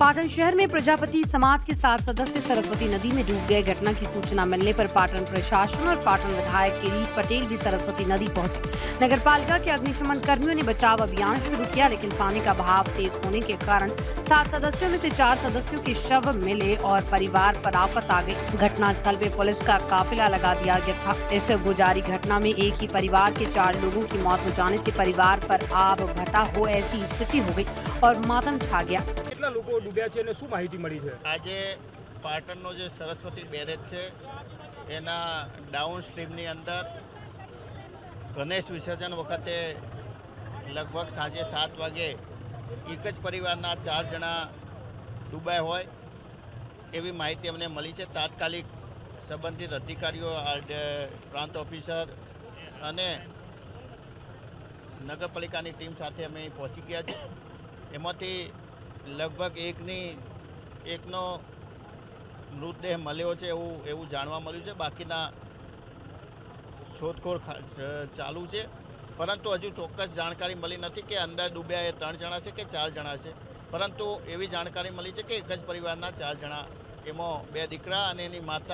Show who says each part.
Speaker 1: पाटन शहर में प्रजापति समाज के 7 सदस्य सरस्वती नदी में डूब गए। घटना की सूचना मिलने पर पाटन प्रशासन और पाटन विधायक किरीट पटेल भी सरस्वती नदी पहुंचे। नगर पालिका के अग्निशमन कर्मियों ने बचाव अभियान शुरू किया, लेकिन पानी का बहाव तेज होने के कारण 7 सदस्यों में से 4 सदस्यों के शव मिले और परिवार पर आफत आ गई। घटनास्थल पे पुलिस का काफिला लगा दिया गया था। इस गोजारी घटना में एक ही परिवार के 4 लोगों की मौत हो जाने से परिवार पर आब भटा हो ऐसी स्थिति हो गई और मातम छा गया।
Speaker 2: કેટલા લોકો ડૂબ્યા છે અને શું માહિતી મળી છે?
Speaker 3: આજે પાટણનો જે સરસ્વતી બેરેજ છે એના ડાઉન સ્ટ્રીમની અંદર ગણેશ વિસર્જન વખતે લગભગ સાંજે 7 વાગે એક જ પરિવારના 4 જણા ડૂબ્યા હોય એવી માહિતી અમને મળી છે। તાત્કાલિક સંબંધિત અધિકારીઓ, પ્રાંત ઓફિસર અને નગરપાલિકાની ટીમ સાથે અમે પહોંચી ગયા છે। એમાંથી લગભગ એકનો મૃતદેહ મળ્યો છે એવું જાણવા મળ્યું છે। બાકીના શોધખોળ ચાલુ છે, પરંતુ હજુ ચોક્કસ જાણકારી મળી નથી કે અંદર ડૂબ્યા એ 3 જણા છે કે 4 જણા છે। પરંતુ એવી જાણકારી મળી છે કે એક જ પરિવારના 4 જણા, એમાં 2 દીકરા અને એની માતા